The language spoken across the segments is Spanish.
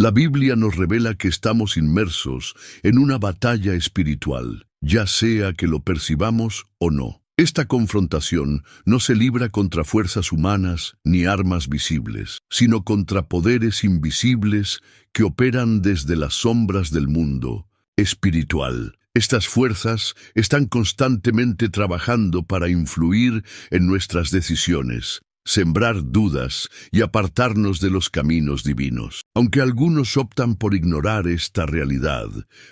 La Biblia nos revela que estamos inmersos en una batalla espiritual, ya sea que lo percibamos o no. Esta confrontación no se libra contra fuerzas humanas ni armas visibles, sino contra poderes invisibles que operan desde las sombras del mundo espiritual. Estas fuerzas están constantemente trabajando para influir en nuestras decisiones, sembrar dudas y apartarnos de los caminos divinos. Aunque algunos optan por ignorar esta realidad,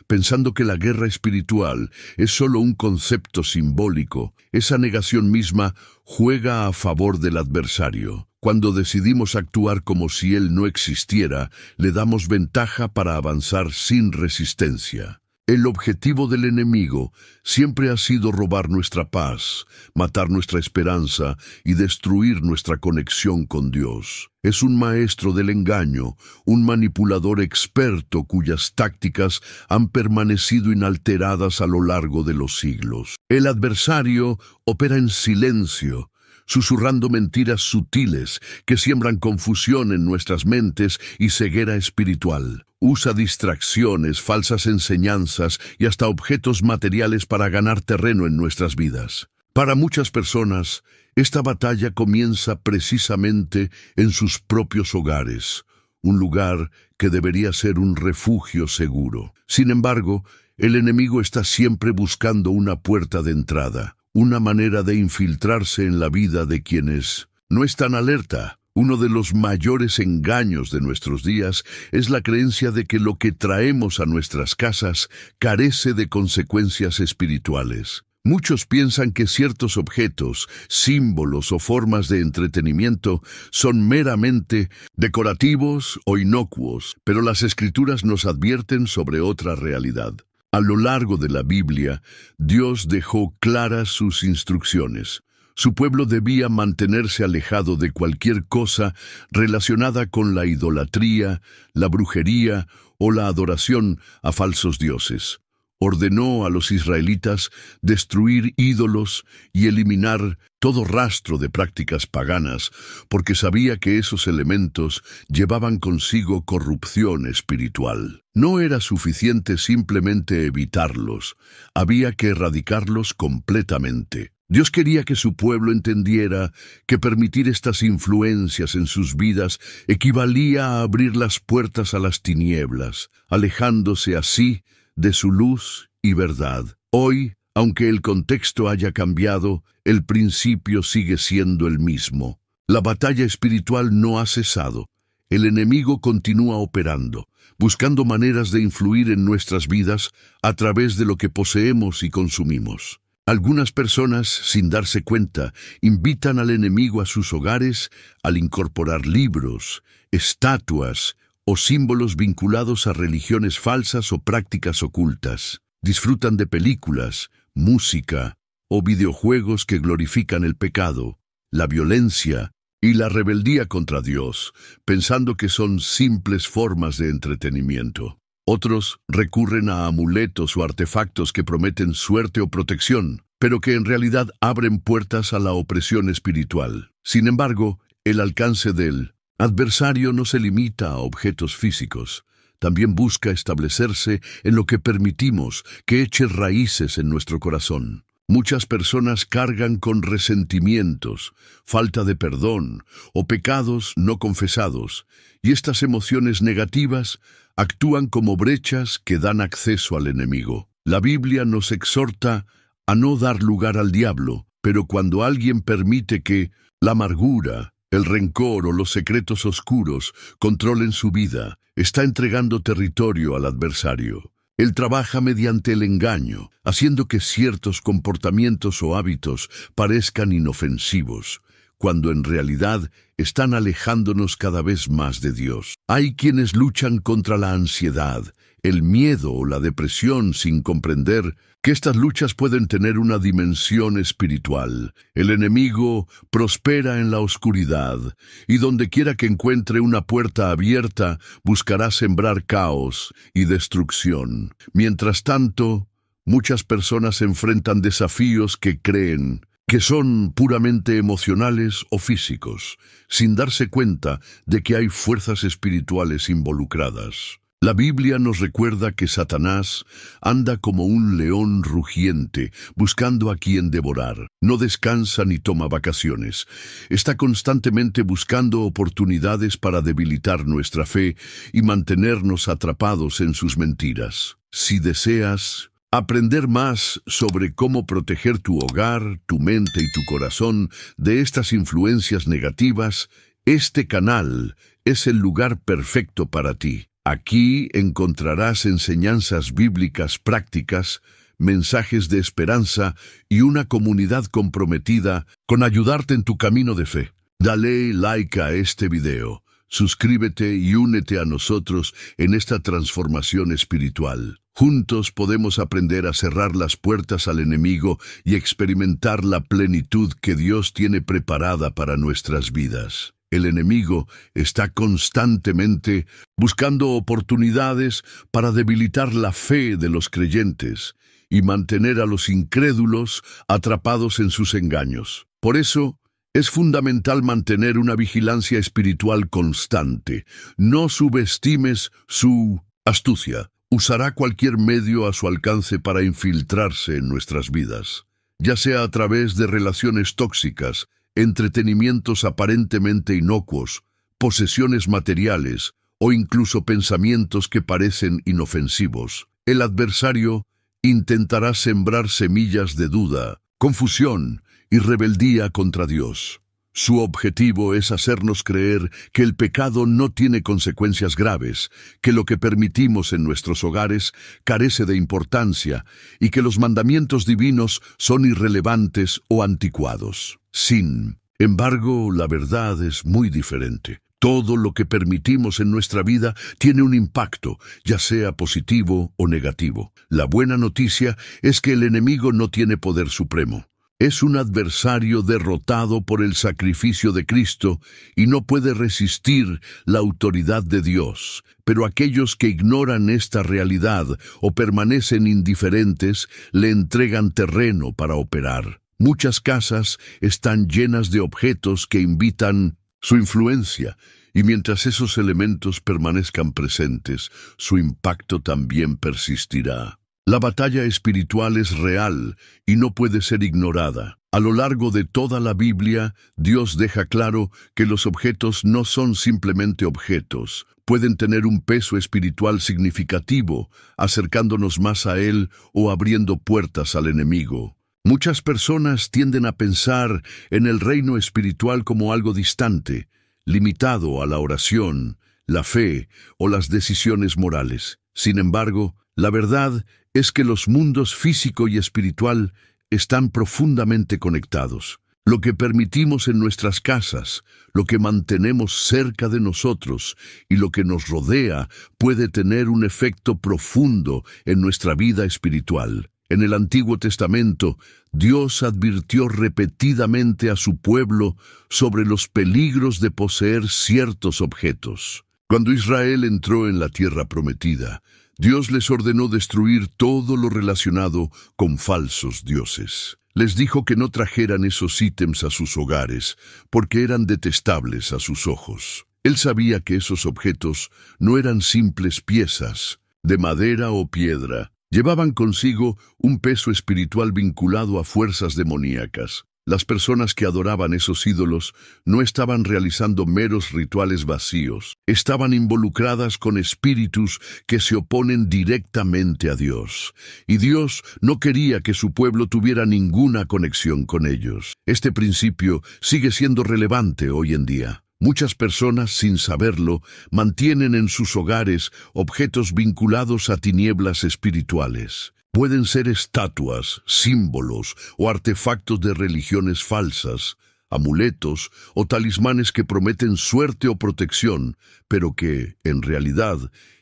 pensando que la guerra espiritual es solo un concepto simbólico, esa negación misma juega a favor del adversario. Cuando decidimos actuar como si él no existiera, le damos ventaja para avanzar sin resistencia. El objetivo del enemigo siempre ha sido robar nuestra paz, matar nuestra esperanza y destruir nuestra conexión con Dios. Es un maestro del engaño, un manipulador experto cuyas tácticas han permanecido inalteradas a lo largo de los siglos. El adversario opera en silencio, susurrando mentiras sutiles que siembran confusión en nuestras mentes y ceguera espiritual. Usa distracciones, falsas enseñanzas y hasta objetos materiales para ganar terreno en nuestras vidas. Para muchas personas, esta batalla comienza precisamente en sus propios hogares, un lugar que debería ser un refugio seguro. Sin embargo, el enemigo está siempre buscando una puerta de entrada, una manera de infiltrarse en la vida de quienes no están alerta. Uno de los mayores engaños de nuestros días es la creencia de que lo que traemos a nuestras casas carece de consecuencias espirituales. Muchos piensan que ciertos objetos, símbolos o formas de entretenimiento son meramente decorativos o inocuos, pero las Escrituras nos advierten sobre otra realidad. A lo largo de la Biblia, Dios dejó claras sus instrucciones. Su pueblo debía mantenerse alejado de cualquier cosa relacionada con la idolatría, la brujería o la adoración a falsos dioses. Ordenó a los israelitas destruir ídolos y eliminar todo rastro de prácticas paganas, porque sabía que esos elementos llevaban consigo corrupción espiritual. No era suficiente simplemente evitarlos, había que erradicarlos completamente. Dios quería que su pueblo entendiera que permitir estas influencias en sus vidas equivalía a abrir las puertas a las tinieblas, alejándose así de su luz y verdad. Hoy, aunque el contexto haya cambiado, el principio sigue siendo el mismo. La batalla espiritual no ha cesado. El enemigo continúa operando, buscando maneras de influir en nuestras vidas a través de lo que poseemos y consumimos. Algunas personas, sin darse cuenta, invitan al enemigo a sus hogares al incorporar libros, estatuas o símbolos vinculados a religiones falsas o prácticas ocultas. Disfrutan de películas, música o videojuegos que glorifican el pecado, la violencia y la rebeldía contra Dios, pensando que son simples formas de entretenimiento. Otros recurren a amuletos o artefactos que prometen suerte o protección, pero que en realidad abren puertas a la opresión espiritual. Sin embargo, el alcance del adversario no se limita a objetos físicos. También busca establecerse en lo que permitimos que eche raíces en nuestro corazón. Muchas personas cargan con resentimientos, falta de perdón o pecados no confesados, y estas emociones negativas actúan como brechas que dan acceso al enemigo. La Biblia nos exhorta a no dar lugar al diablo, pero cuando alguien permite que la amargura, el rencor o los secretos oscuros controlen su vida, está entregando territorio al adversario. Él trabaja mediante el engaño, haciendo que ciertos comportamientos o hábitos parezcan inofensivos, cuando en realidad están alejándonos cada vez más de Dios. Hay quienes luchan contra la ansiedad, el miedo o la depresión sin comprender que estas luchas pueden tener una dimensión espiritual. El enemigo prospera en la oscuridad, y donde quiera que encuentre una puerta abierta, buscará sembrar caos y destrucción. Mientras tanto, muchas personas enfrentan desafíos que creen que son puramente emocionales o físicos, sin darse cuenta de que hay fuerzas espirituales involucradas. La Biblia nos recuerda que Satanás anda como un león rugiente, buscando a quien devorar. No descansa ni toma vacaciones. Está constantemente buscando oportunidades para debilitar nuestra fe y mantenernos atrapados en sus mentiras. Si deseas aprender más sobre cómo proteger tu hogar, tu mente y tu corazón de estas influencias negativas, este canal es el lugar perfecto para ti. Aquí encontrarás enseñanzas bíblicas prácticas, mensajes de esperanza y una comunidad comprometida con ayudarte en tu camino de fe. Dale like a este video, suscríbete y únete a nosotros en esta transformación espiritual. Juntos podemos aprender a cerrar las puertas al enemigo y experimentar la plenitud que Dios tiene preparada para nuestras vidas. El enemigo está constantemente buscando oportunidades para debilitar la fe de los creyentes y mantener a los incrédulos atrapados en sus engaños. Por eso, es fundamental mantener una vigilancia espiritual constante. No subestimes su astucia. Usará cualquier medio a su alcance para infiltrarse en nuestras vidas, ya sea a través de relaciones tóxicas, entretenimientos aparentemente inocuos, posesiones materiales o incluso pensamientos que parecen inofensivos. El adversario intentará sembrar semillas de duda, confusión y rebeldía contra Dios. Su objetivo es hacernos creer que el pecado no tiene consecuencias graves, que lo que permitimos en nuestros hogares carece de importancia y que los mandamientos divinos son irrelevantes o anticuados. Sin embargo, la verdad es muy diferente. Todo lo que permitimos en nuestra vida tiene un impacto, ya sea positivo o negativo. La buena noticia es que el enemigo no tiene poder supremo. Es un adversario derrotado por el sacrificio de Cristo y no puede resistir la autoridad de Dios. Pero aquellos que ignoran esta realidad o permanecen indiferentes le entregan terreno para operar. Muchas casas están llenas de objetos que invitan su influencia, y mientras esos elementos permanezcan presentes, su impacto también persistirá. La batalla espiritual es real y no puede ser ignorada. A lo largo de toda la Biblia, Dios deja claro que los objetos no son simplemente objetos. Pueden tener un peso espiritual significativo, acercándonos más a Él o abriendo puertas al enemigo. Muchas personas tienden a pensar en el reino espiritual como algo distante, limitado a la oración, la fe o las decisiones morales. Sin embargo, la verdad es que los mundos físico y espiritual están profundamente conectados. Lo que permitimos en nuestras casas, lo que mantenemos cerca de nosotros y lo que nos rodea puede tener un efecto profundo en nuestra vida espiritual. En el Antiguo Testamento, Dios advirtió repetidamente a su pueblo sobre los peligros de poseer ciertos objetos. Cuando Israel entró en la tierra prometida, Dios les ordenó destruir todo lo relacionado con falsos dioses. Les dijo que no trajeran esos ítems a sus hogares, porque eran detestables a sus ojos. Él sabía que esos objetos no eran simples piezas, de madera o piedra. Llevaban consigo un peso espiritual vinculado a fuerzas demoníacas. Las personas que adoraban esos ídolos no estaban realizando meros rituales vacíos. Estaban involucradas con espíritus que se oponen directamente a Dios. Y Dios no quería que su pueblo tuviera ninguna conexión con ellos. Este principio sigue siendo relevante hoy en día. Muchas personas, sin saberlo, mantienen en sus hogares objetos vinculados a tinieblas espirituales. Pueden ser estatuas, símbolos o artefactos de religiones falsas, amuletos o talismanes que prometen suerte o protección, pero que, en realidad,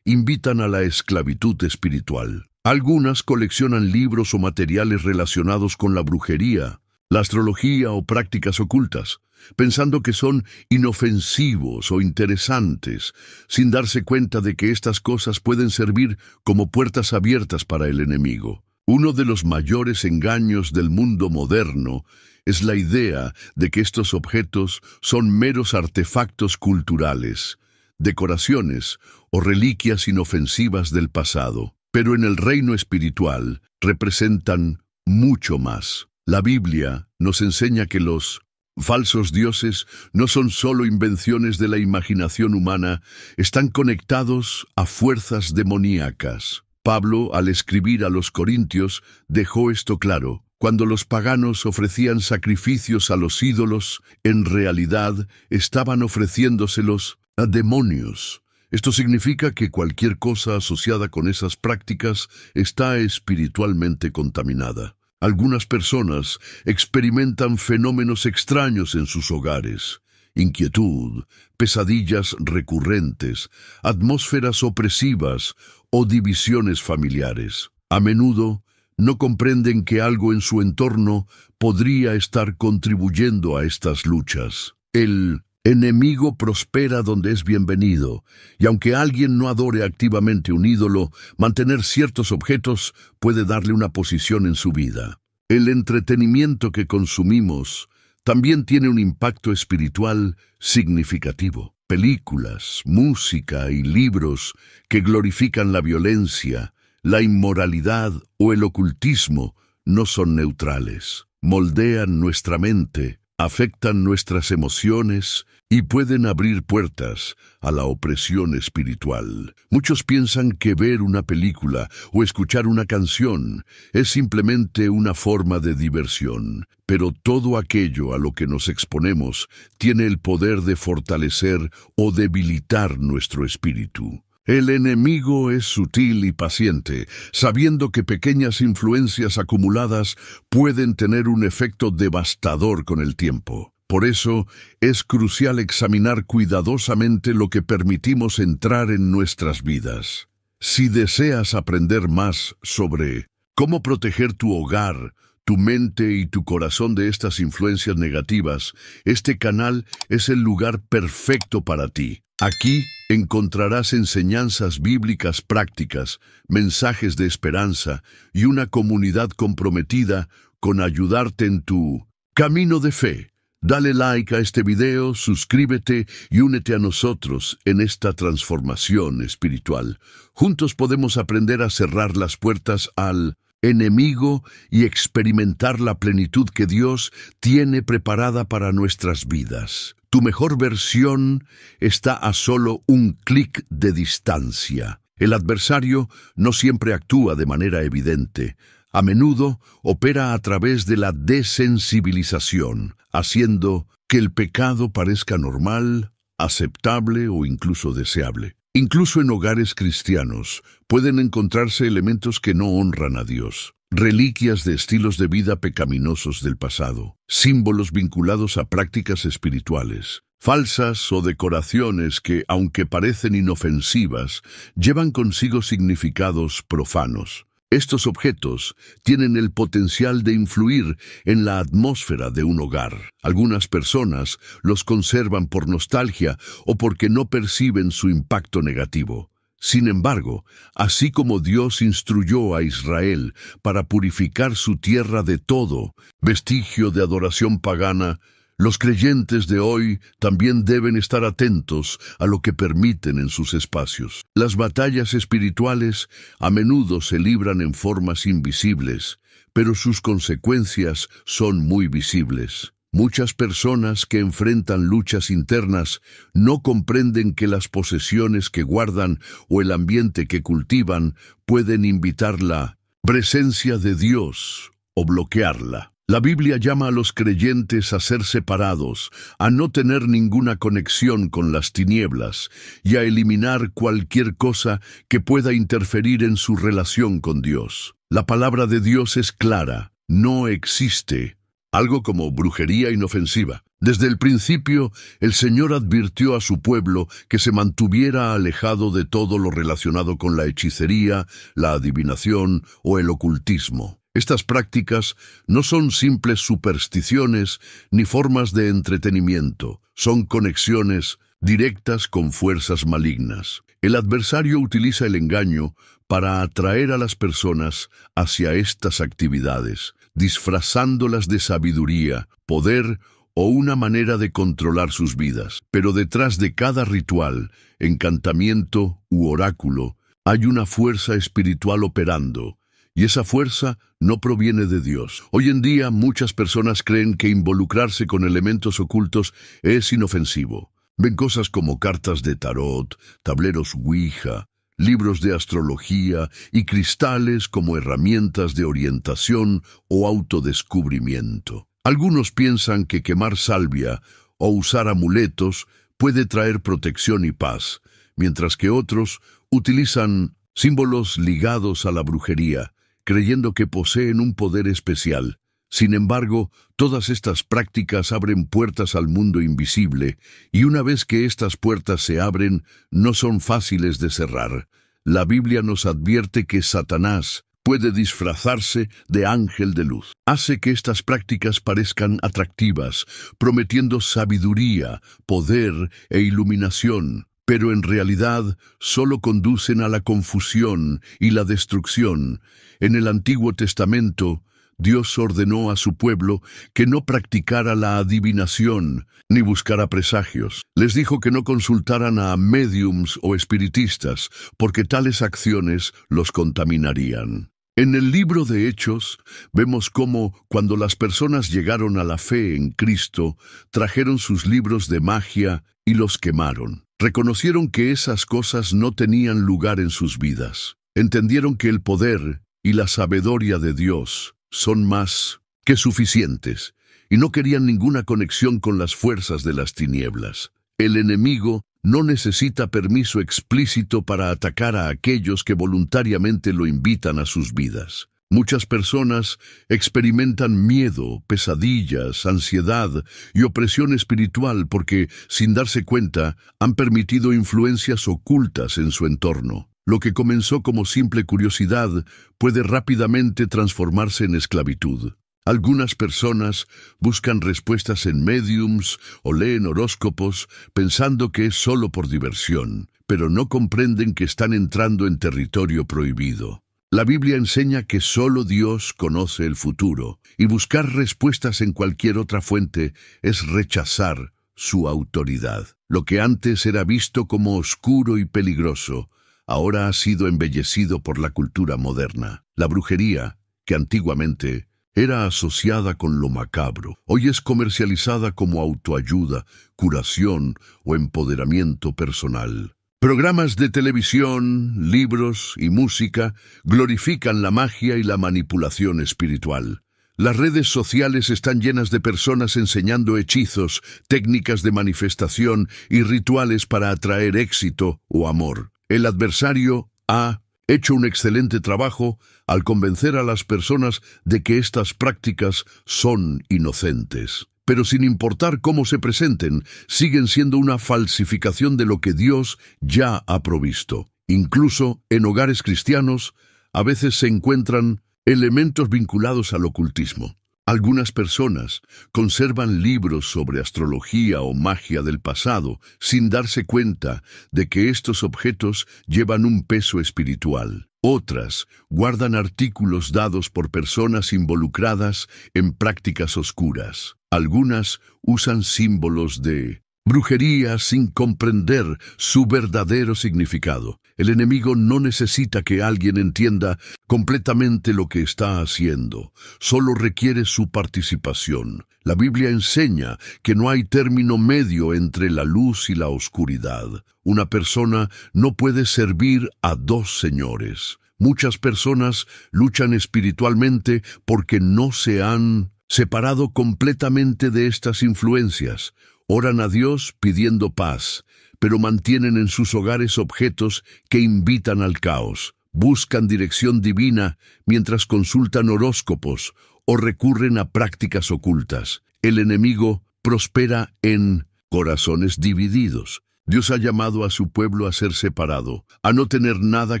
invitan a la esclavitud espiritual. Algunas coleccionan libros o materiales relacionados con la brujería, la astrología o prácticas ocultas, pensando que son inofensivos o interesantes, sin darse cuenta de que estas cosas pueden servir como puertas abiertas para el enemigo. Uno de los mayores engaños del mundo moderno es la idea de que estos objetos son meros artefactos culturales, decoraciones o reliquias inofensivas del pasado. Pero en el reino espiritual representan mucho más. La Biblia nos enseña que los falsos dioses no son solo invenciones de la imaginación humana, están conectados a fuerzas demoníacas. Pablo, al escribir a los Corintios, dejó esto claro. Cuando los paganos ofrecían sacrificios a los ídolos, en realidad estaban ofreciéndoselos a demonios. Esto significa que cualquier cosa asociada con esas prácticas está espiritualmente contaminada. Algunas personas experimentan fenómenos extraños en sus hogares: inquietud, pesadillas recurrentes, atmósferas opresivas o divisiones familiares. A menudo no comprenden que algo en su entorno podría estar contribuyendo a estas luchas. El enemigo prospera donde es bienvenido, y aunque alguien no adore activamente un ídolo, mantener ciertos objetos puede darle una posición en su vida. El entretenimiento que consumimos también tiene un impacto espiritual significativo. Películas, música y libros que glorifican la violencia, la inmoralidad o el ocultismo no son neutrales. Moldean nuestra mente, afectan nuestras emociones y pueden abrir puertas a la opresión espiritual. Muchos piensan que ver una película o escuchar una canción es simplemente una forma de diversión, pero todo aquello a lo que nos exponemos tiene el poder de fortalecer o debilitar nuestro espíritu. El enemigo es sutil y paciente, sabiendo que pequeñas influencias acumuladas pueden tener un efecto devastador con el tiempo. Por eso, es crucial examinar cuidadosamente lo que permitimos entrar en nuestras vidas. Si deseas aprender más sobre cómo proteger tu hogar, tu mente y tu corazón de estas influencias negativas, este canal es el lugar perfecto para ti. Aquí encontrarás enseñanzas bíblicas prácticas, mensajes de esperanza y una comunidad comprometida con ayudarte en tu camino de fe. Dale like a este video, suscríbete y únete a nosotros en esta transformación espiritual. Juntos podemos aprender a cerrar las puertas al enemigo y experimentar la plenitud que Dios tiene preparada para nuestras vidas. Tu mejor versión está a solo un clic de distancia. El adversario no siempre actúa de manera evidente. A menudo opera a través de la desensibilización, haciendo que el pecado parezca normal, aceptable o incluso deseable. Incluso en hogares cristianos pueden encontrarse elementos que no honran a Dios, reliquias de estilos de vida pecaminosos del pasado, símbolos vinculados a prácticas espirituales, falsas o decoraciones que, aunque parecen inofensivas, llevan consigo significados profanos. Estos objetos tienen el potencial de influir en la atmósfera de un hogar. Algunas personas los conservan por nostalgia o porque no perciben su impacto negativo. Sin embargo, así como Dios instruyó a Israel para purificar su tierra de todo vestigio de adoración pagana, los creyentes de hoy también deben estar atentos a lo que permiten en sus espacios. Las batallas espirituales a menudo se libran en formas invisibles, pero sus consecuencias son muy visibles. Muchas personas que enfrentan luchas internas no comprenden que las posesiones que guardan o el ambiente que cultivan pueden invitar la presencia de Dios o bloquearla. La Biblia llama a los creyentes a ser separados, a no tener ninguna conexión con las tinieblas y a eliminar cualquier cosa que pueda interferir en su relación con Dios. La palabra de Dios es clara: no existe algo como brujería inofensiva. Desde el principio, el Señor advirtió a su pueblo que se mantuviera alejado de todo lo relacionado con la hechicería, la adivinación o el ocultismo. Estas prácticas no son simples supersticiones ni formas de entretenimiento, son conexiones directas con fuerzas malignas. El adversario utiliza el engaño para atraer a las personas hacia estas actividades, disfrazándolas de sabiduría, poder o una manera de controlar sus vidas. Pero detrás de cada ritual, encantamiento u oráculo, hay una fuerza espiritual operando, y esa fuerza no proviene de Dios. Hoy en día muchas personas creen que involucrarse con elementos ocultos es inofensivo. Ven cosas como cartas de tarot, tableros Ouija, libros de astrología y cristales como herramientas de orientación o autodescubrimiento. Algunos piensan que quemar salvia o usar amuletos puede traer protección y paz, mientras que otros utilizan símbolos ligados a la brujería, creyendo que poseen un poder especial. Sin embargo, todas estas prácticas abren puertas al mundo invisible, y una vez que estas puertas se abren, no son fáciles de cerrar. La Biblia nos advierte que Satanás puede disfrazarse de ángel de luz. Hace que estas prácticas parezcan atractivas, prometiendo sabiduría, poder e iluminación, pero en realidad solo conducen a la confusión y la destrucción. En el Antiguo Testamento, Dios ordenó a su pueblo que no practicara la adivinación ni buscara presagios. Les dijo que no consultaran a médiums o espiritistas, porque tales acciones los contaminarían. En el libro de Hechos, vemos cómo, cuando las personas llegaron a la fe en Cristo, trajeron sus libros de magia y los quemaron. Reconocieron que esas cosas no tenían lugar en sus vidas. Entendieron que el poder y la sabiduría de Dios son más que suficientes, y no querían ninguna conexión con las fuerzas de las tinieblas. El enemigo no necesita permiso explícito para atacar a aquellos que voluntariamente lo invitan a sus vidas. Muchas personas experimentan miedo, pesadillas, ansiedad y opresión espiritual porque, sin darse cuenta, han permitido influencias ocultas en su entorno. Lo que comenzó como simple curiosidad puede rápidamente transformarse en esclavitud. Algunas personas buscan respuestas en médiums o leen horóscopos pensando que es solo por diversión, pero no comprenden que están entrando en territorio prohibido. La Biblia enseña que solo Dios conoce el futuro, y buscar respuestas en cualquier otra fuente es rechazar su autoridad. Lo que antes era visto como oscuro y peligroso, ahora ha sido embellecido por la cultura moderna. La brujería, que antiguamente era asociada con lo macabro, hoy es comercializada como autoayuda, curación o empoderamiento personal. Programas de televisión, libros y música glorifican la magia y la manipulación espiritual. Las redes sociales están llenas de personas enseñando hechizos, técnicas de manifestación y rituales para atraer éxito o amor. El adversario ha hecho un excelente trabajo al convencer a las personas de que estas prácticas son inocentes. Pero sin importar cómo se presenten, siguen siendo una falsificación de lo que Dios ya ha provisto. Incluso en hogares cristianos, a veces se encuentran elementos vinculados al ocultismo. Algunas personas conservan libros sobre astrología o magia del pasado sin darse cuenta de que estos objetos llevan un peso espiritual. Otras guardan artículos dados por personas involucradas en prácticas oscuras. Algunas usan símbolos de brujería sin comprender su verdadero significado. El enemigo no necesita que alguien entienda completamente lo que está haciendo, solo requiere su participación. La Biblia enseña que no hay término medio entre la luz y la oscuridad. Una persona no puede servir a dos señores. Muchas personas luchan espiritualmente porque no se han separado completamente de estas influencias. Oran a Dios pidiendo paz, pero mantienen en sus hogares objetos que invitan al caos. Buscan dirección divina mientras consultan horóscopos o recurren a prácticas ocultas. El enemigo prospera en corazones divididos. Dios ha llamado a su pueblo a ser separado, a no tener nada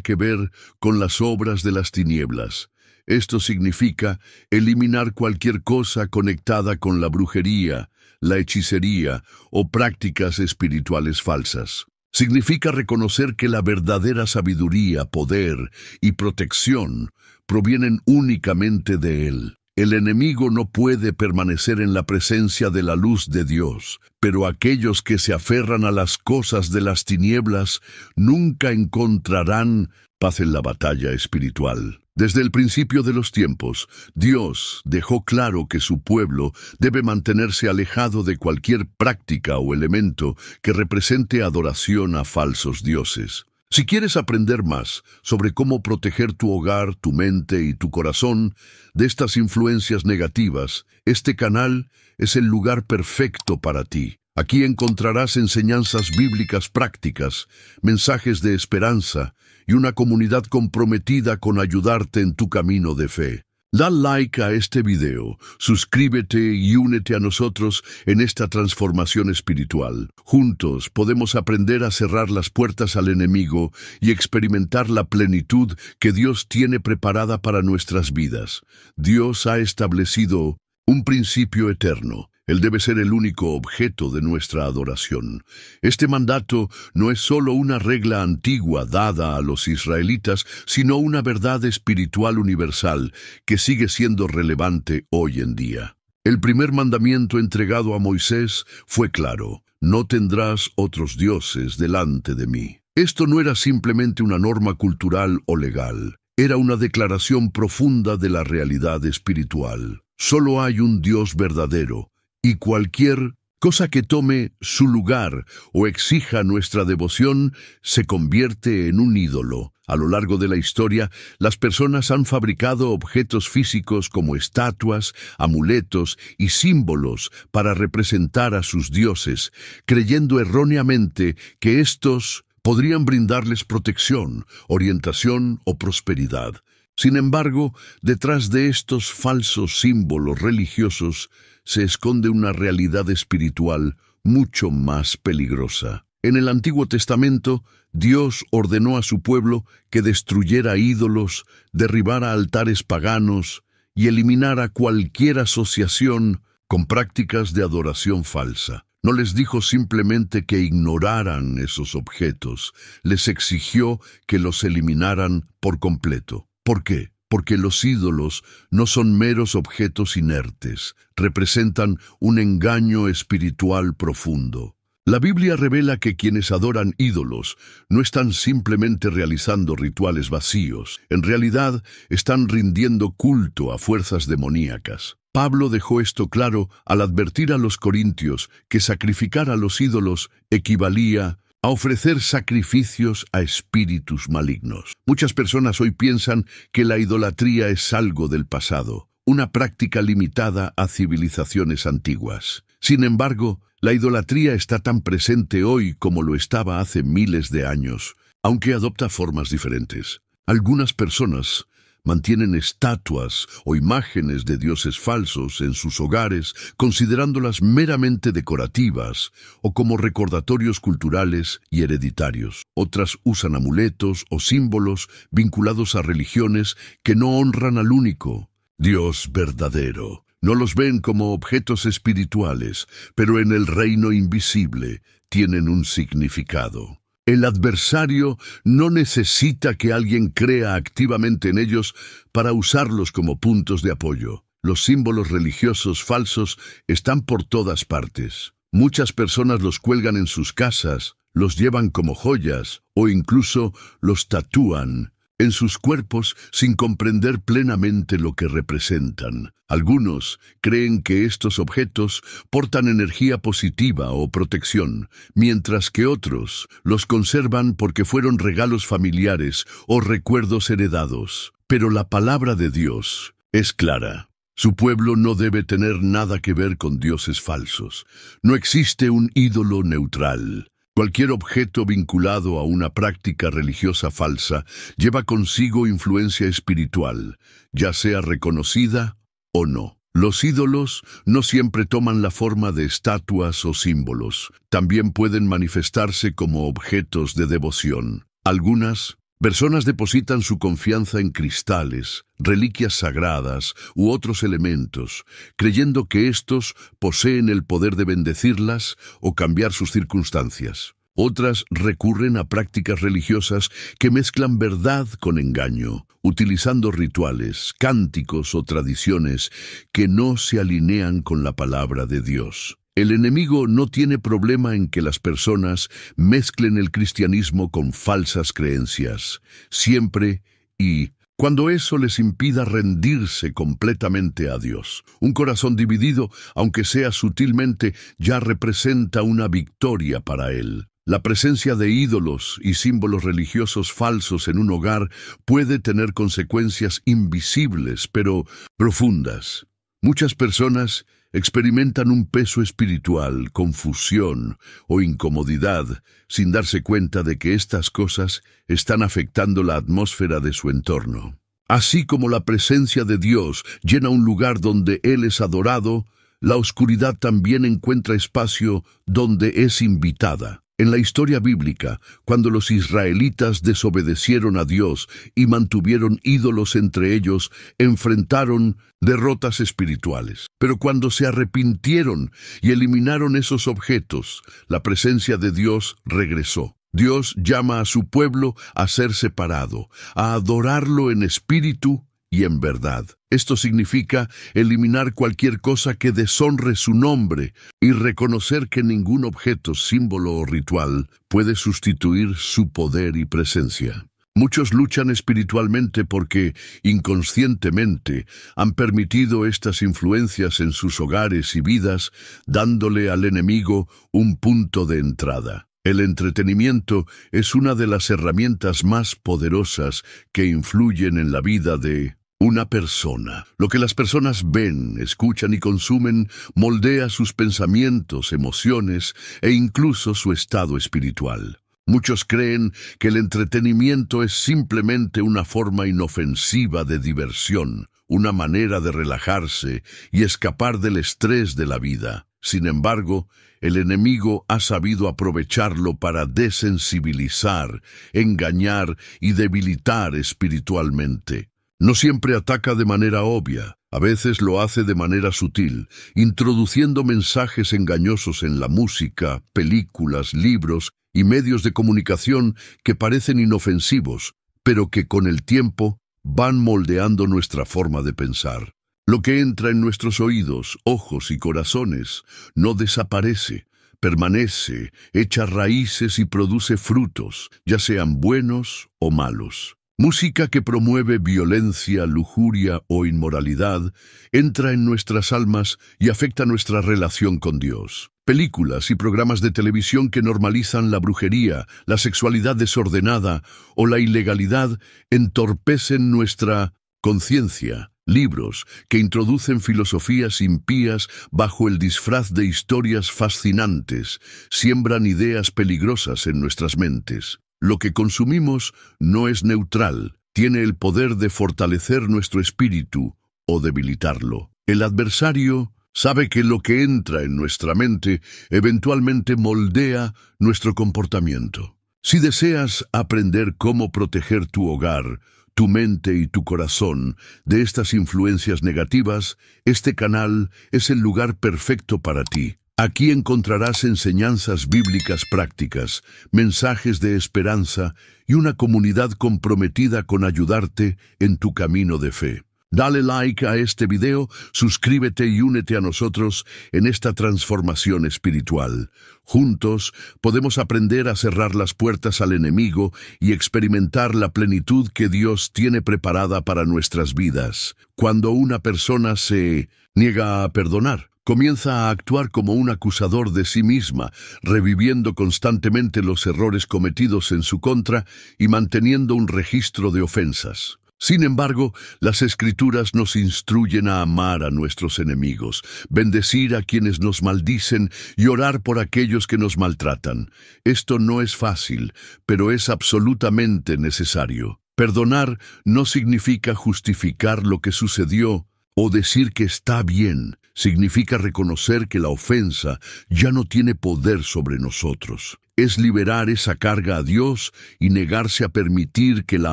que ver con las obras de las tinieblas. Esto significa eliminar cualquier cosa conectada con la brujería, la hechicería o prácticas espirituales falsas. Significa reconocer que la verdadera sabiduría, poder y protección provienen únicamente de Él. El enemigo no puede permanecer en la presencia de la luz de Dios, pero aquellos que se aferran a las cosas de las tinieblas nunca encontrarán paz en la batalla espiritual. Desde el principio de los tiempos, Dios dejó claro que su pueblo debe mantenerse alejado de cualquier práctica o elemento que represente adoración a falsos dioses. Si quieres aprender más sobre cómo proteger tu hogar, tu mente y tu corazón de estas influencias negativas, este canal es el lugar perfecto para ti. Aquí encontrarás enseñanzas bíblicas prácticas, mensajes de esperanza y una comunidad comprometida con ayudarte en tu camino de fe. Da like a este video, suscríbete y únete a nosotros en esta transformación espiritual. Juntos podemos aprender a cerrar las puertas al enemigo y experimentar la plenitud que Dios tiene preparada para nuestras vidas. Dios ha establecido un principio eterno. Él debe ser el único objeto de nuestra adoración. Este mandato no es solo una regla antigua dada a los israelitas, sino una verdad espiritual universal que sigue siendo relevante hoy en día. El primer mandamiento entregado a Moisés fue claro: no tendrás otros dioses delante de mí. Esto no era simplemente una norma cultural o legal, era una declaración profunda de la realidad espiritual. Solo hay un Dios verdadero, y cualquier cosa que tome su lugar o exija nuestra devoción se convierte en un ídolo. A lo largo de la historia, las personas han fabricado objetos físicos como estatuas, amuletos y símbolos para representar a sus dioses, creyendo erróneamente que estos podrían brindarles protección, orientación o prosperidad. Sin embargo, detrás de estos falsos símbolos religiosos se esconde una realidad espiritual mucho más peligrosa. En el Antiguo Testamento, Dios ordenó a su pueblo que destruyera ídolos, derribara altares paganos y eliminara cualquier asociación con prácticas de adoración falsa. No les dijo simplemente que ignoraran esos objetos, les exigió que los eliminaran por completo. ¿Por qué? Porque los ídolos no son meros objetos inertes, representan un engaño espiritual profundo. La Biblia revela que quienes adoran ídolos no están simplemente realizando rituales vacíos, en realidad están rindiendo culto a fuerzas demoníacas. Pablo dejó esto claro al advertir a los corintios que sacrificar a los ídolos equivalía a ofrecer sacrificios a espíritus malignos. Muchas personas hoy piensan que la idolatría es algo del pasado, una práctica limitada a civilizaciones antiguas. Sin embargo, la idolatría está tan presente hoy como lo estaba hace miles de años, aunque adopta formas diferentes. Algunas personas mantienen estatuas o imágenes de dioses falsos en sus hogares, considerándolas meramente decorativas o como recordatorios culturales y hereditarios. Otras usan amuletos o símbolos vinculados a religiones que no honran al único Dios verdadero. No los ven como objetos espirituales, pero en el reino invisible tienen un significado. El adversario no necesita que alguien crea activamente en ellos para usarlos como puntos de apoyo. Los símbolos religiosos falsos están por todas partes. Muchas personas los cuelgan en sus casas, los llevan como joyas o incluso los tatúan en sus cuerpos sin comprender plenamente lo que representan. Algunos creen que estos objetos portan energía positiva o protección, mientras que otros los conservan porque fueron regalos familiares o recuerdos heredados. Pero la palabra de Dios es clara. Su pueblo no debe tener nada que ver con dioses falsos. No existe un ídolo neutral. Cualquier objeto vinculado a una práctica religiosa falsa lleva consigo influencia espiritual, ya sea reconocida o no. Los ídolos no siempre toman la forma de estatuas o símbolos. También pueden manifestarse como objetos de devoción. Algunas Personas depositan su confianza en cristales, reliquias sagradas u otros elementos, creyendo que estos poseen el poder de bendecirlas o cambiar sus circunstancias. Otras recurren a prácticas religiosas que mezclan verdad con engaño, utilizando rituales, cánticos o tradiciones que no se alinean con la palabra de Dios. El enemigo no tiene problema en que las personas mezclen el cristianismo con falsas creencias, siempre y cuando eso les impida rendirse completamente a Dios. Un corazón dividido, aunque sea sutilmente, ya representa una victoria para él. La presencia de ídolos y símbolos religiosos falsos en un hogar puede tener consecuencias invisibles, pero profundas. Muchas personas experimentan un peso espiritual, confusión o incomodidad sin darse cuenta de que estas cosas están afectando la atmósfera de su entorno. Así como la presencia de Dios llena un lugar donde Él es adorado, la oscuridad también encuentra espacio donde es invitada. En la historia bíblica, cuando los israelitas desobedecieron a Dios y mantuvieron ídolos entre ellos, enfrentaron derrotas espirituales. Pero cuando se arrepintieron y eliminaron esos objetos, la presencia de Dios regresó. Dios llama a su pueblo a ser separado, a adorarlo en espíritu y en verdad. Esto significa eliminar cualquier cosa que deshonre su nombre y reconocer que ningún objeto, símbolo o ritual puede sustituir su poder y presencia. Muchos luchan espiritualmente porque, inconscientemente, han permitido estas influencias en sus hogares y vidas, dándole al enemigo un punto de entrada. El entretenimiento es una de las herramientas más poderosas que influyen en la vida de una persona. Lo que las personas ven, escuchan y consumen moldea sus pensamientos, emociones e incluso su estado espiritual. Muchos creen que el entretenimiento es simplemente una forma inofensiva de diversión, una manera de relajarse y escapar del estrés de la vida. Sin embargo, el enemigo ha sabido aprovecharlo para desensibilizar, engañar y debilitar espiritualmente. No siempre ataca de manera obvia, a veces lo hace de manera sutil, introduciendo mensajes engañosos en la música, películas, libros y medios de comunicación que parecen inofensivos, pero que con el tiempo van moldeando nuestra forma de pensar. Lo que entra en nuestros oídos, ojos y corazones no desaparece, permanece, echa raíces y produce frutos, ya sean buenos o malos. Música que promueve violencia, lujuria o inmoralidad entra en nuestras almas y afecta nuestra relación con Dios. Películas y programas de televisión que normalizan la brujería, la sexualidad desordenada o la ilegalidad entorpecen nuestra conciencia. Libros que introducen filosofías impías bajo el disfraz de historias fascinantes siembran ideas peligrosas en nuestras mentes. Lo que consumimos no es neutral, tiene el poder de fortalecer nuestro espíritu o debilitarlo. El adversario sabe que lo que entra en nuestra mente eventualmente moldea nuestro comportamiento. Si deseas aprender cómo proteger tu hogar, tu mente y tu corazón de estas influencias negativas, este canal es el lugar perfecto para ti. Aquí encontrarás enseñanzas bíblicas prácticas, mensajes de esperanza y una comunidad comprometida con ayudarte en tu camino de fe. Dale like a este video, suscríbete y únete a nosotros en esta transformación espiritual. Juntos podemos aprender a cerrar las puertas al enemigo y experimentar la plenitud que Dios tiene preparada para nuestras vidas. Cuando una persona se niega a perdonar, comienza a actuar como un acusador de sí misma, reviviendo constantemente los errores cometidos en su contra y manteniendo un registro de ofensas. Sin embargo, las Escrituras nos instruyen a amar a nuestros enemigos, bendecir a quienes nos maldicen y orar por aquellos que nos maltratan. Esto no es fácil, pero es absolutamente necesario. Perdonar no significa justificar lo que sucedió o decir que está bien significa reconocer que la ofensa ya no tiene poder sobre nosotros. Es liberar esa carga a Dios y negarse a permitir que la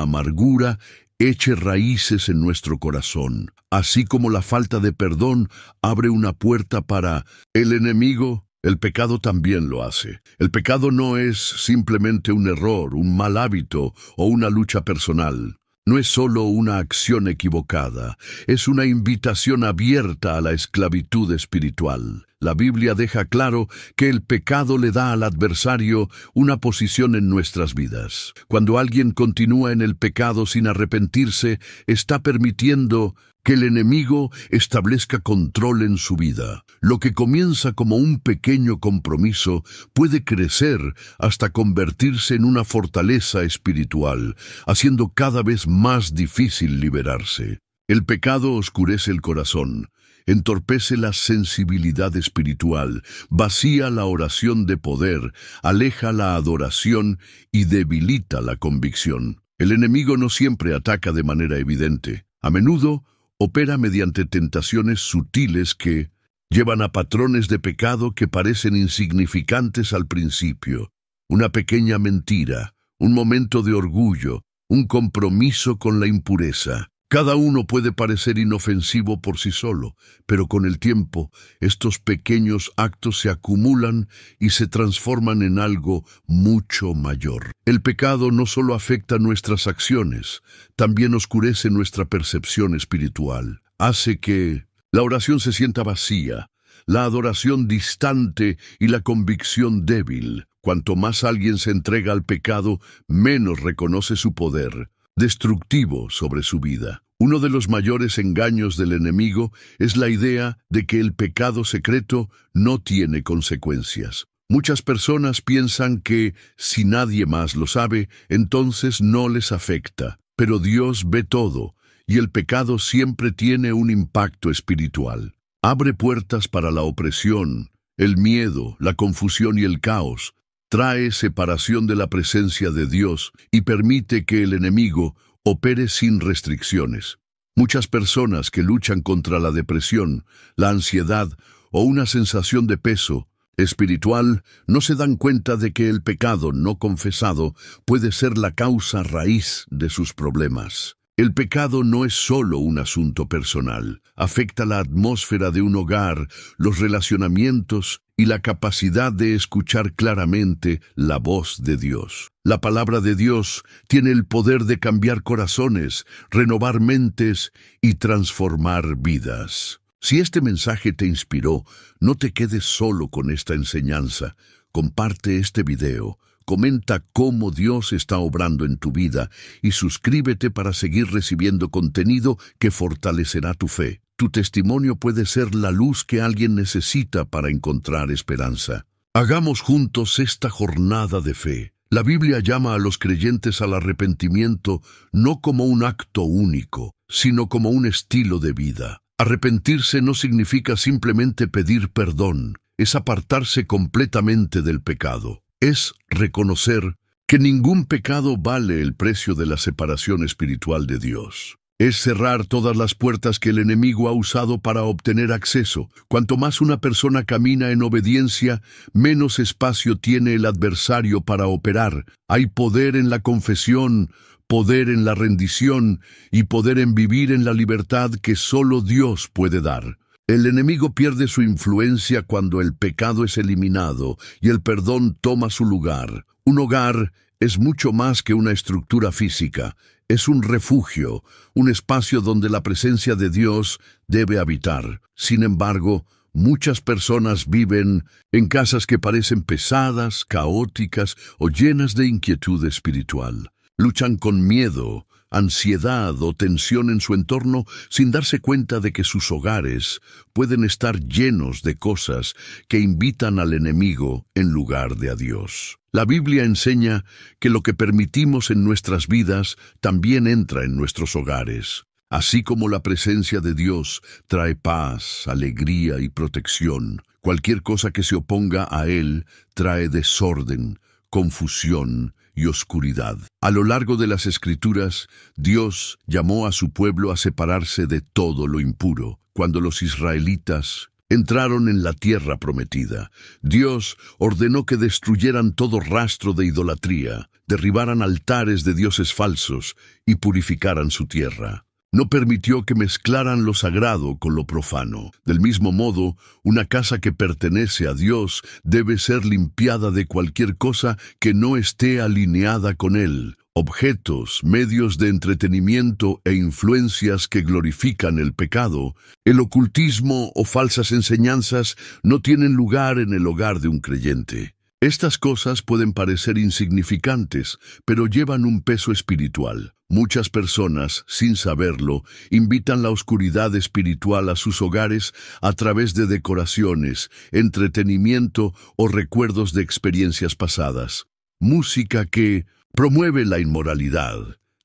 amargura eche raíces en nuestro corazón. Así como la falta de perdón abre una puerta para el enemigo, el pecado también lo hace. El pecado no es simplemente un error, un mal hábito o una lucha personal. No es solo una acción equivocada, es una invitación abierta a la esclavitud espiritual. La Biblia deja claro que el pecado le da al adversario una posición en nuestras vidas. Cuando alguien continúa en el pecado sin arrepentirse, está permitiendo que el enemigo establezca control en su vida. Lo que comienza como un pequeño compromiso puede crecer hasta convertirse en una fortaleza espiritual, haciendo cada vez más difícil liberarse. El pecado oscurece el corazón, entorpece la sensibilidad espiritual, vacía la oración de poder, aleja la adoración y debilita la convicción. El enemigo no siempre ataca de manera evidente. A menudo opera mediante tentaciones sutiles que llevan a patrones de pecado que parecen insignificantes al principio. Una pequeña mentira, un momento de orgullo, un compromiso con la impureza. Cada uno puede parecer inofensivo por sí solo, pero con el tiempo, estos pequeños actos se acumulan y se transforman en algo mucho mayor. El pecado no solo afecta nuestras acciones, también oscurece nuestra percepción espiritual. Hace que la oración se sienta vacía, la adoración distante y la convicción débil. Cuanto más alguien se entrega al pecado, menos reconoce su poder destructivo sobre su vida. Uno de los mayores engaños del enemigo es la idea de que el pecado secreto no tiene consecuencias. Muchas personas piensan que si nadie más lo sabe, entonces no les afecta. Pero Dios ve todo, y el pecado siempre tiene un impacto espiritual. Abre puertas para la opresión, el miedo, la confusión y el caos. Trae separación de la presencia de Dios y permite que el enemigo opere sin restricciones. Muchas personas que luchan contra la depresión, la ansiedad o una sensación de peso espiritual no se dan cuenta de que el pecado no confesado puede ser la causa raíz de sus problemas. El pecado no es solo un asunto personal, afecta la atmósfera de un hogar, los relacionamientos y la capacidad de escuchar claramente la voz de Dios. La palabra de Dios tiene el poder de cambiar corazones, renovar mentes y transformar vidas. Si este mensaje te inspiró, no te quedes solo con esta enseñanza. Comparte este video. Comenta cómo Dios está obrando en tu vida y suscríbete para seguir recibiendo contenido que fortalecerá tu fe. Tu testimonio puede ser la luz que alguien necesita para encontrar esperanza. Hagamos juntos esta jornada de fe. La Biblia llama a los creyentes al arrepentimiento no como un acto único, sino como un estilo de vida. Arrepentirse no significa simplemente pedir perdón, es apartarse completamente del pecado. Es reconocer que ningún pecado vale el precio de la separación espiritual de Dios. Es cerrar todas las puertas que el enemigo ha usado para obtener acceso. Cuanto más una persona camina en obediencia, menos espacio tiene el adversario para operar. Hay poder en la confesión, poder en la rendición y poder en vivir en la libertad que solo Dios puede dar. El enemigo pierde su influencia cuando el pecado es eliminado y el perdón toma su lugar. Un hogar es mucho más que una estructura física. Es un refugio, un espacio donde la presencia de Dios debe habitar. Sin embargo, muchas personas viven en casas que parecen pesadas, caóticas o llenas de inquietud espiritual. Luchan con miedo, ansiedad o tensión en su entorno sin darse cuenta de que sus hogares pueden estar llenos de cosas que invitan al enemigo en lugar de a Dios. La Biblia enseña que lo que permitimos en nuestras vidas también entra en nuestros hogares. Así como la presencia de Dios trae paz, alegría y protección, cualquier cosa que se oponga a Él trae desorden, confusión y oscuridad. A lo largo de las Escrituras, Dios llamó a su pueblo a separarse de todo lo impuro. Cuando los israelitas entraron en la tierra prometida, Dios ordenó que destruyeran todo rastro de idolatría, derribaran altares de dioses falsos y purificaran su tierra. No permitió que mezclaran lo sagrado con lo profano. Del mismo modo, una casa que pertenece a Dios debe ser limpiada de cualquier cosa que no esté alineada con Él. Objetos, medios de entretenimiento e influencias que glorifican el pecado, el ocultismo o falsas enseñanzas no tienen lugar en el hogar de un creyente. Estas cosas pueden parecer insignificantes, pero llevan un peso espiritual. Muchas personas, sin saberlo, invitan la oscuridad espiritual a sus hogares a través de decoraciones, entretenimiento o recuerdos de experiencias pasadas. Música que promueve la inmoralidad,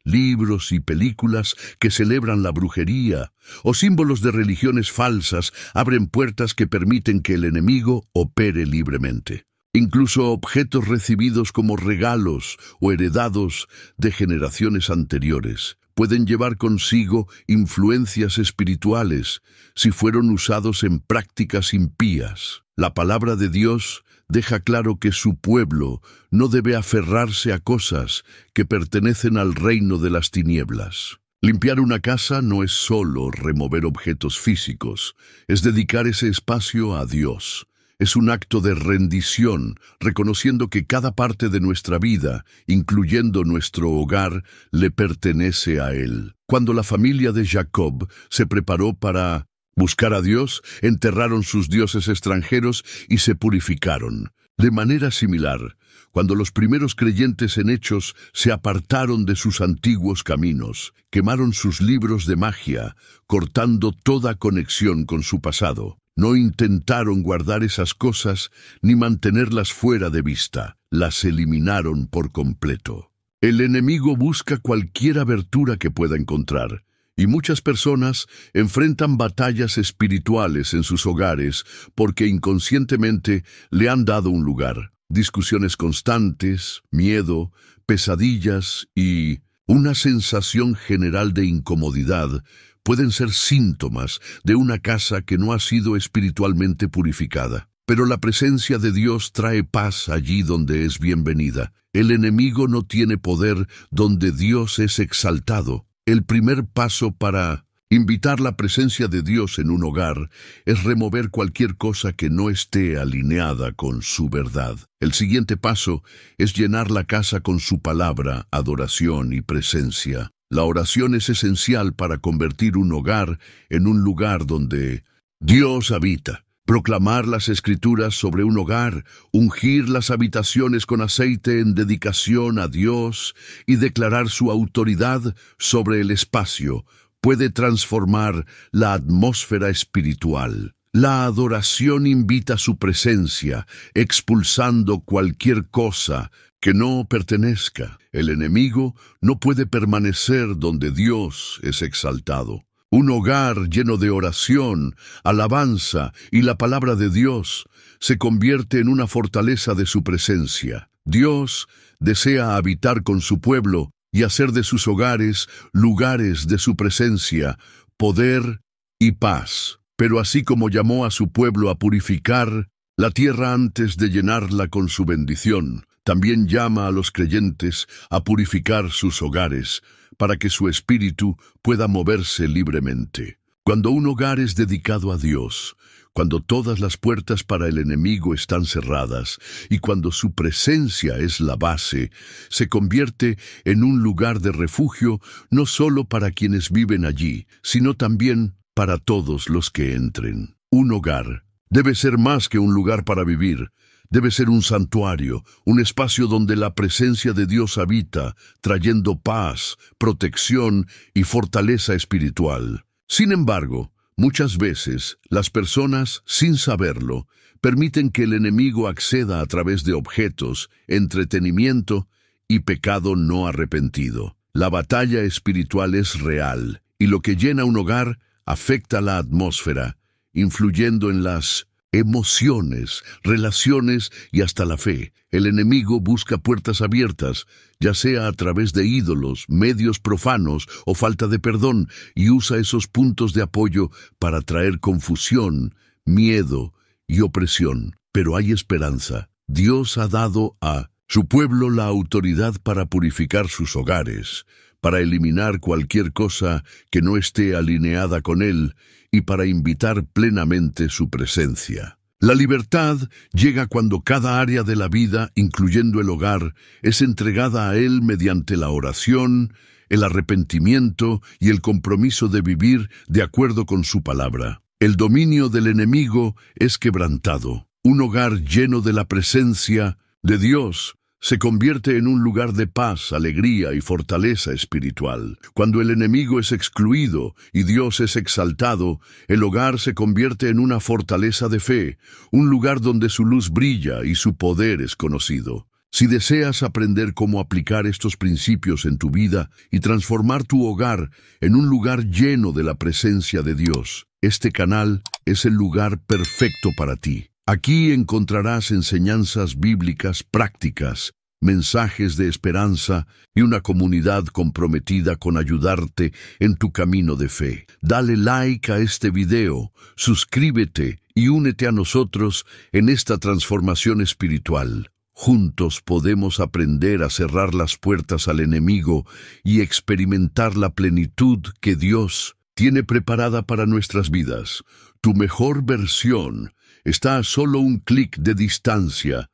libros y películas que celebran la brujería, o símbolos de religiones falsas abren puertas que permiten que el enemigo opere libremente. Incluso objetos recibidos como regalos o heredados de generaciones anteriores pueden llevar consigo influencias espirituales si fueron usados en prácticas impías. La palabra de Dios deja claro que su pueblo no debe aferrarse a cosas que pertenecen al reino de las tinieblas. Limpiar una casa no es solo remover objetos físicos, es dedicar ese espacio a Dios. Es un acto de rendición, reconociendo que cada parte de nuestra vida, incluyendo nuestro hogar, le pertenece a Él. Cuando la familia de Jacob se preparó para buscar a Dios, enterraron sus dioses extranjeros y se purificaron. De manera similar, cuando los primeros creyentes en Hechos se apartaron de sus antiguos caminos, quemaron sus libros de magia, cortando toda conexión con su pasado. No intentaron guardar esas cosas ni mantenerlas fuera de vista, las eliminaron por completo. El enemigo busca cualquier abertura que pueda encontrar, y muchas personas enfrentan batallas espirituales en sus hogares porque inconscientemente le han dado un lugar. Discusiones constantes, miedo, pesadillas y una sensación general de incomodidad pueden ser síntomas de una casa que no ha sido espiritualmente purificada. Pero la presencia de Dios trae paz allí donde es bienvenida. El enemigo no tiene poder donde Dios es exaltado. El primer paso para invitar la presencia de Dios en un hogar es remover cualquier cosa que no esté alineada con su verdad. El siguiente paso es llenar la casa con su palabra, adoración y presencia. La oración es esencial para convertir un hogar en un lugar donde Dios habita. Proclamar las Escrituras sobre un hogar, ungir las habitaciones con aceite en dedicación a Dios y declarar su autoridad sobre el espacio puede transformar la atmósfera espiritual. La adoración invita su presencia, expulsando cualquier cosa que no pertenezca. El enemigo no puede permanecer donde Dios es exaltado. Un hogar lleno de oración, alabanza y la palabra de Dios se convierte en una fortaleza de su presencia. Dios desea habitar con su pueblo y hacer de sus hogares lugares de su presencia, poder y paz. Pero así como llamó a su pueblo a purificar la tierra antes de llenarla con su bendición, también llama a los creyentes a purificar sus hogares, para que su espíritu pueda moverse libremente. Cuando un hogar es dedicado a Dios, cuando todas las puertas para el enemigo están cerradas y cuando su presencia es la base, se convierte en un lugar de refugio no solo para quienes viven allí, sino también para todos los que entren. Un hogar debe ser más que un lugar para vivir. Debe ser un santuario, un espacio donde la presencia de Dios habita, trayendo paz, protección y fortaleza espiritual. Sin embargo, muchas veces las personas, sin saberlo, permiten que el enemigo acceda a través de objetos, entretenimiento y pecado no arrepentido. La batalla espiritual es real, y lo que llena un hogar afecta la atmósfera, influyendo en las emociones, relaciones y hasta la fe. El enemigo busca puertas abiertas, ya sea a través de ídolos, medios profanos o falta de perdón, y usa esos puntos de apoyo para traer confusión, miedo y opresión. Pero hay esperanza. Dios ha dado a su pueblo la autoridad para purificar sus hogares, para eliminar cualquier cosa que no esté alineada con Él y para invitar plenamente su presencia. La libertad llega cuando cada área de la vida, incluyendo el hogar, es entregada a Él mediante la oración, el arrepentimiento y el compromiso de vivir de acuerdo con su palabra. El dominio del enemigo es quebrantado. Un hogar lleno de la presencia de Dios se convierte en un lugar de paz, alegría y fortaleza espiritual. Cuando el enemigo es excluido y Dios es exaltado, el hogar se convierte en una fortaleza de fe, un lugar donde su luz brilla y su poder es conocido. Si deseas aprender cómo aplicar estos principios en tu vida y transformar tu hogar en un lugar lleno de la presencia de Dios, este canal es el lugar perfecto para ti. Aquí encontrarás enseñanzas bíblicas prácticas, mensajes de esperanza y una comunidad comprometida con ayudarte en tu camino de fe. Dale like a este video, suscríbete y únete a nosotros en esta transformación espiritual. Juntos podemos aprender a cerrar las puertas al enemigo y experimentar la plenitud que Dios tiene preparada para nuestras vidas. Tu mejor versión está a solo un clic de distancia.